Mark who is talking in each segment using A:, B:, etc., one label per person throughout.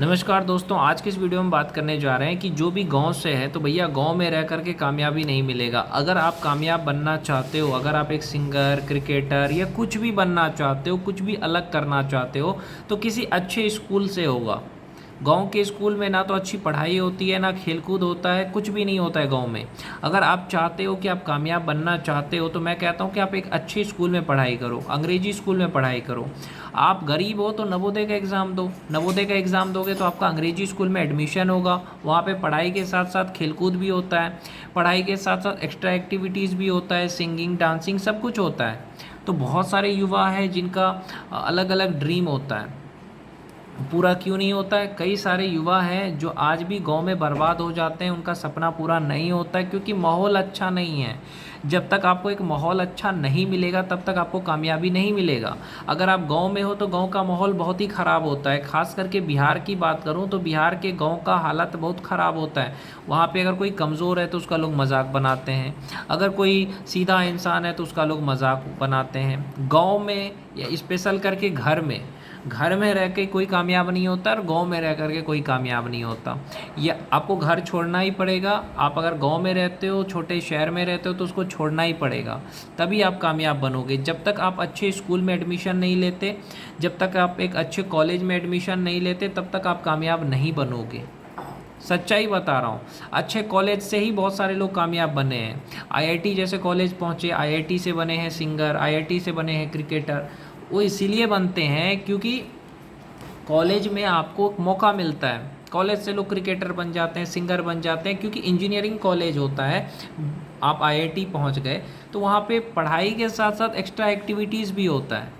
A: नमस्कार दोस्तों, आज की इस वीडियो में बात करने जा रहे हैं कि जो भी गांव से है तो भैया गांव में रह कर के कामयाबी नहीं मिलेगा। अगर आप कामयाब बनना चाहते हो, अगर आप एक सिंगर, क्रिकेटर या कुछ भी बनना चाहते हो, कुछ भी अलग करना चाहते हो तो किसी अच्छे स्कूल से होगा। गांव के स्कूल में ना तो अच्छी पढ़ाई होती है, ना खेलकूद होता है, कुछ भी नहीं होता है गांव में। अगर आप चाहते हो कि आप कामयाब बनना चाहते हो तो मैं कहता हूं कि आप एक अच्छे स्कूल में पढ़ाई करो, अंग्रेजी स्कूल में पढ़ाई करो। आप गरीब हो तो नवोदय का एग्ज़ाम दो, नवोदय का एग्ज़ाम दोगे तो आपका अंग्रेजी स्कूल में एडमिशन होगा। वहाँ पे पढ़ाई के साथ साथ खेलकूद भी होता है, पढ़ाई के साथ साथ एक्स्ट्रा एक्टिविटीज़ भी होता है, सिंगिंग, डांसिंग, सब कुछ होता है। तो बहुत सारे युवा हैं जिनका अलग अलग ड्रीम होता है, पूरा क्यों नहीं होता है। कई सारे युवा हैं जो आज भी गांव में बर्बाद हो जाते हैं, उनका सपना पूरा नहीं होता है क्योंकि माहौल अच्छा नहीं है। जब तक आपको एक माहौल अच्छा नहीं मिलेगा तब तक आपको कामयाबी नहीं मिलेगा। अगर आप गांव में हो तो गांव का माहौल बहुत ही ख़राब होता है। ख़ास करके बिहार की बात करूं तो बिहार के गांव का हालत बहुत ख़राब होता है। वहाँ पे अगर कोई कमज़ोर है तो उसका लोग मजाक बनाते हैं, अगर कोई सीधा इंसान है तो उसका लोग मजाक बनाते हैं। गाँव में या स्पेशल करके घर में रह के कोई कामयाब नहीं होता और गांव में रह कर के कोई कामयाब नहीं होता। ये आपको घर छोड़ना ही पड़ेगा। आप अगर गांव में रहते हो, छोटे शहर में रहते हो तो उसको छोड़ना ही पड़ेगा, तभी आप कामयाब बनोगे। जब तक आप अच्छे स्कूल में एडमिशन नहीं लेते, जब तक आप एक अच्छे कॉलेज में एडमिशन नहीं लेते, तब तक आप कामयाब नहीं बनोगे। सच्चाई बता रहा हूँ। अच्छे कॉलेज से ही बहुत सारे लोग कामयाब बने हैं। आईआईटी जैसे कॉलेज पहुँचे, आईआईटी से बने हैं सिंगर, आईआईटी से बने हैं क्रिकेटर। वो इसीलिए बनते हैं क्योंकि कॉलेज में आपको मौका मिलता है। कॉलेज से लोग क्रिकेटर बन जाते हैं, सिंगर बन जाते हैं क्योंकि इंजीनियरिंग कॉलेज होता है। आप आईआईटी पहुंच गए तो वहाँ पे पढ़ाई के साथ साथ एक्स्ट्रा एक्टिविटीज़ भी होता है,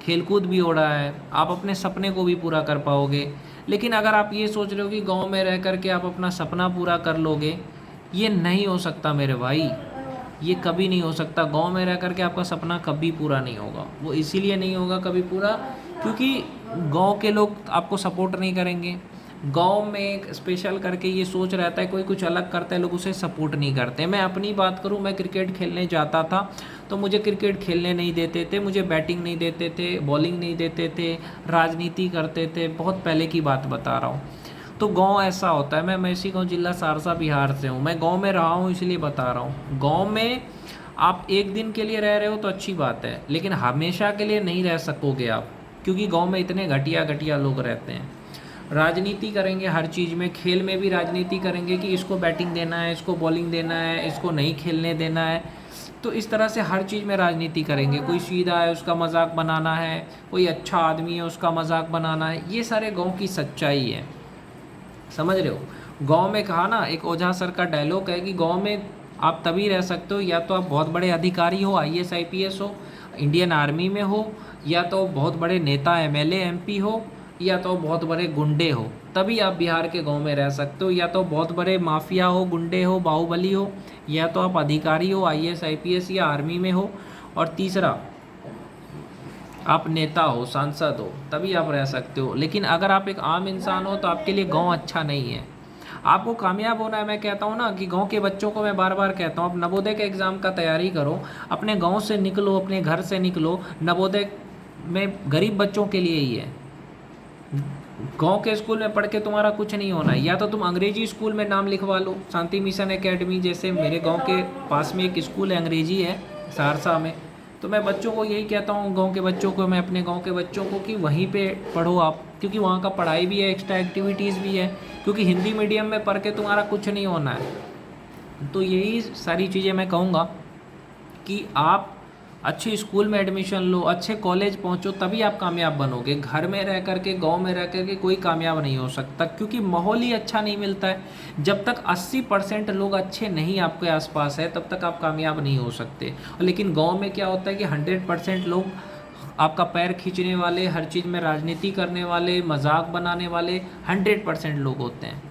A: खेलकूद भी हो रहा है, आप अपने सपने को भी पूरा कर पाओगे। लेकिन अगर आप ये सोच रहे हो कि गांव में रह कर के आप अपना सपना पूरा कर लोगे, ये नहीं हो सकता मेरे भाई, ये कभी नहीं हो सकता। गांव में रह कर के आपका सपना कभी पूरा नहीं होगा। वो इसीलिए नहीं होगा कभी पूरा क्योंकि गांव के लोग आपको सपोर्ट नहीं करेंगे। गांव में एक स्पेशल करके ये सोच रहता है, कोई कुछ अलग करता है, लोग उसे सपोर्ट नहीं करते। मैं अपनी बात करूं, मैं क्रिकेट खेलने जाता था तो मुझे क्रिकेट खेलने नहीं देते थे, मुझे बैटिंग नहीं देते थे, बॉलिंग नहीं देते थे, राजनीति करते थे। बहुत पहले की बात बता रहा हूँ। तो गांव ऐसा होता है। मैं मैसी गांव, जिला सहरसा, बिहार से हूँ। मैं गांव में रहा हूँ इसलिए बता रहा हूँ। गांव में आप एक दिन के लिए रह रहे हो तो अच्छी बात है, लेकिन हमेशा के लिए नहीं रह सकोगे आप, क्योंकि गांव में इतने घटिया घटिया लोग रहते हैं। राजनीति करेंगे हर चीज़ में, खेल में भी राजनीति करेंगे कि इसको बैटिंग देना है, इसको बॉलिंग देना है, इसको नहीं खेलने देना है। तो इस तरह से हर चीज़ में राजनीति करेंगे। कोई सीधा है उसका मजाक बनाना है, कोई अच्छा आदमी है उसका मजाक बनाना है। ये सारे गांव की सच्चाई है, समझ रहे हो। गांव में कहा ना, एक ओझा सर का डायलॉग है कि गांव में आप तभी रह सकते हो या तो आप बहुत बड़े अधिकारी हो, आईएएस आईपीएस हो, इंडियन आर्मी में हो, या तो बहुत बड़े नेता एमएलए एमपी हो, या तो बहुत बड़े गुंडे हो, तभी आप बिहार के गांव में रह सकते हो। या तो बहुत बड़े माफिया हो, गुंडे हो, बाहुबली हो, या तो आप अधिकारी हो, आईएएस आईपीएस या आर्मी में हो, और तीसरा आप नेता हो, सांसद हो, तभी आप रह सकते हो। लेकिन अगर आप एक आम इंसान हो तो आपके लिए गांव अच्छा नहीं है। आपको कामयाब होना है। मैं कहता हूँ ना कि गांव के बच्चों को मैं बार बार कहता हूँ, आप नवोदय के एग्ज़ाम का तैयारी करो, अपने गांव से निकलो, अपने घर से निकलो। नवोदय में गरीब बच्चों के लिए ही है। गांव के स्कूल में पढ़ के तुम्हारा कुछ नहीं होना है। या तो तुम अंग्रेजी स्कूल में नाम लिखवा लो, शांति मिशन एकेडमी जैसे मेरे गांव के पास में एक स्कूल है, अंग्रेजी है, सहरसा में। तो मैं बच्चों को यही कहता हूँ, गांव के बच्चों को, मैं अपने गांव के बच्चों को, कि वहीं पे पढ़ो आप, क्योंकि वहाँ का पढ़ाई भी है, एक्स्ट्रा एक्टिविटीज़ भी है। क्योंकि हिंदी मीडियम में पढ़ के तुम्हारा कुछ नहीं होना है। तो यही सारी चीज़ें मैं कहूँगा कि आप अच्छे स्कूल में एडमिशन लो, अच्छे कॉलेज पहुंचो, तभी आप कामयाब बनोगे। घर में रह करके, गांव में रह करके कोई कामयाब नहीं हो सकता, क्योंकि माहौल ही अच्छा नहीं मिलता है। जब तक 80% लोग अच्छे नहीं आपके आसपास है तब तक आप कामयाब नहीं हो सकते। लेकिन गांव में क्या होता है कि 100% लोग आपका पैर खींचने वाले, हर चीज़ में राजनीति करने वाले, मजाक बनाने वाले 100% लोग होते हैं।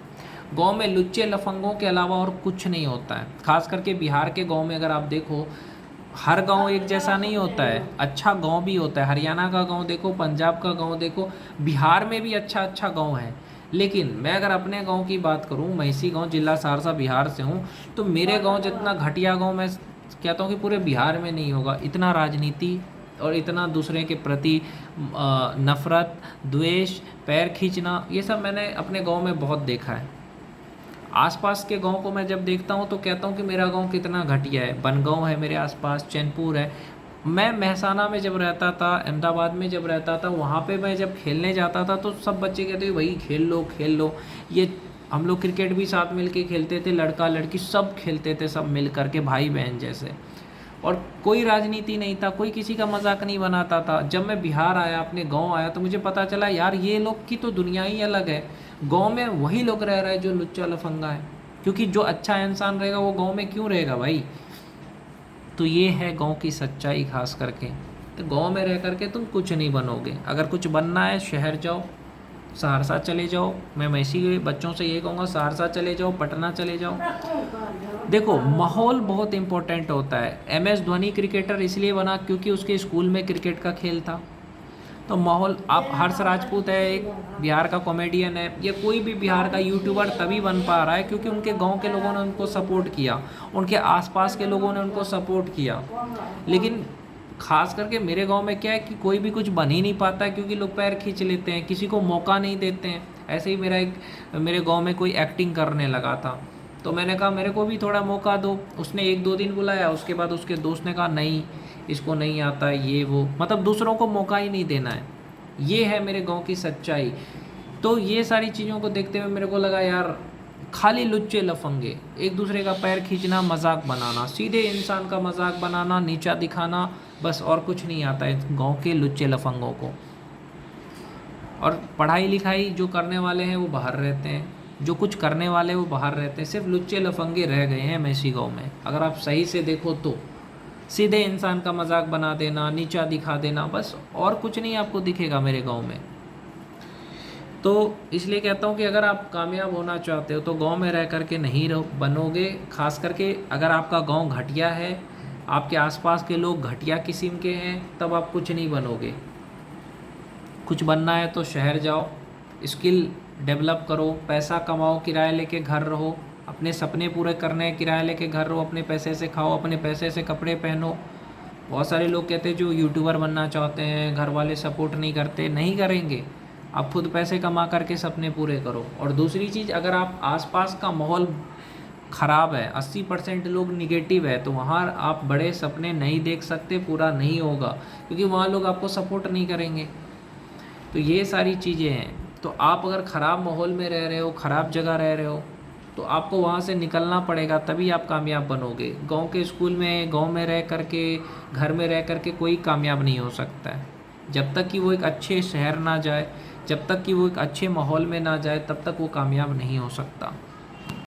A: गांव में लुच्चे लफंगों के अलावा और कुछ नहीं होता है। खास करके बिहार के गांव में अगर आप देखो, हर गांव एक जैसा नहीं होता है, अच्छा गांव भी होता है। हरियाणा का गांव देखो, पंजाब का गांव देखो, बिहार में भी अच्छा अच्छा गांव है। लेकिन मैं अगर अपने गांव की बात करूं, मैसी गांव, जिला सहरसा, बिहार से हूं, तो मेरे गांव जितना घटिया गांव मैं कहता हूं कि पूरे बिहार में नहीं होगा। इतना राजनीति और इतना दूसरे के प्रति नफ़रत, द्वेष, पैर खींचना, ये सब मैंने अपने गांव में बहुत देखा है। आसपास के गांव को मैं जब देखता हूँ तो कहता हूँ कि मेरा गांव कितना घटिया है। बनगांव है मेरे आसपास, चैनपुर है। मैं मेहसाना में जब रहता था, अहमदाबाद में जब रहता था, वहाँ पे मैं जब खेलने जाता था तो सब बच्चे कहते थे भाई खेल लो खेल लो। ये हम लोग क्रिकेट भी साथ मिल के खेलते थे, लड़का लड़की सब खेलते थे, सब मिल करके भाई बहन जैसे। और कोई राजनीति नहीं था, कोई किसी का मजाक नहीं बनाता था। जब मैं बिहार आया, अपने गांव आया, तो मुझे पता चला यार ये लोग की तो दुनिया ही अलग है। गांव में वही लोग रह रहे हैं जो लुच्चा लफंगा है, क्योंकि जो अच्छा इंसान रहेगा वो गांव में क्यों रहेगा भाई। तो ये है गांव की सच्चाई खास करके। तो गांव में रह करके तुम कुछ नहीं बनोगे। अगर कुछ बनना है शहर जाओ, सहरसा चले जाओ। मैं मैसी के बच्चों से ये कहूँगा सहरसा चले जाओ, पटना चले जाओ। देखो माहौल बहुत इंपॉर्टेंट होता है। MS धोनी क्रिकेटर इसलिए बना क्योंकि उसके स्कूल में क्रिकेट का खेल था। तो माहौल, आप हर्ष राजपूत है एक बिहार का कॉमेडियन है, या कोई भी बिहार का यूट्यूबर तभी बन पा रहा है क्योंकि उनके गांव के लोगों ने उनको सपोर्ट किया, उनके आसपास के लोगों ने उनको सपोर्ट किया। लेकिन खास करके मेरे गांव में क्या है कि कोई भी कुछ बन ही नहीं पाता है क्योंकि लोग पैर खींच लेते हैं, किसी को मौका नहीं देते हैं। ऐसे ही मेरे गांव में कोई एक्टिंग करने लगा था, तो मैंने कहा मेरे को भी थोड़ा मौका दो। उसने 1-2 दिन बुलाया, उसके बाद उसके दोस्त ने कहा नहीं इसको नहीं आता है, ये वो, मतलब दूसरों को मौका ही नहीं देना है। ये है मेरे गांव की सच्चाई। तो ये सारी चीज़ों को देखते हुए मेरे को लगा यार खाली लुच्चे लफंगे, एक दूसरे का पैर खींचना, मजाक बनाना, सीधे इंसान का मजाक बनाना, नीचा दिखाना, बस और कुछ नहीं आता है गांव के लुच्चे लफंगों को। और पढ़ाई लिखाई जो करने वाले हैं वो बाहर रहते हैं, जो कुछ करने वाले वो बाहर रहते हैं, सिर्फ लुच्चे लफंगे रह गए हैं मैसी गांव में। अगर आप सही से देखो तो सीधे इंसान का मजाक बना देना, नीचा दिखा देना, बस और कुछ नहीं आपको दिखेगा मेरे गांव में। तो इसलिए कहता हूँ कि अगर आप कामयाब होना चाहते हो तो गांव में रह करके नहीं बनोगे। खास करके अगर आपका गांव घटिया है, आपके आसपास के लोग घटिया किस्म के हैं, तब आप कुछ नहीं बनोगे। कुछ बनना है तो शहर जाओ, स्किल डेवलप करो, पैसा कमाओ, किराए लेके घर रहो, अपने सपने पूरे करने हैं, किराया लेके घर रहो, अपने पैसे से खाओ, अपने पैसे से कपड़े पहनो। बहुत सारे लोग कहते हैं जो यूट्यूबर बनना चाहते हैं, घर वाले सपोर्ट नहीं करते, नहीं करेंगे। आप खुद पैसे कमा करके सपने पूरे करो। और दूसरी चीज़, अगर आप आसपास का माहौल ख़राब है, 80% लोग निगेटिव है, तो वहाँ आप बड़े सपने नहीं देख सकते, पूरा नहीं होगा, क्योंकि वहाँ लोग आपको सपोर्ट नहीं करेंगे। तो ये सारी चीज़ें हैं। तो आप अगर ख़राब माहौल में रह रहे हो, ख़राब जगह रह रहे हो, तो आपको वहाँ से निकलना पड़ेगा, तभी आप कामयाब बनोगे। गांव के स्कूल में, गांव में रह करके, घर में रह करके कोई कामयाब नहीं हो सकता है। जब तक कि वो एक अच्छे शहर ना जाए, जब तक कि वो एक अच्छे माहौल में ना जाए, तब तक वो कामयाब नहीं हो सकता।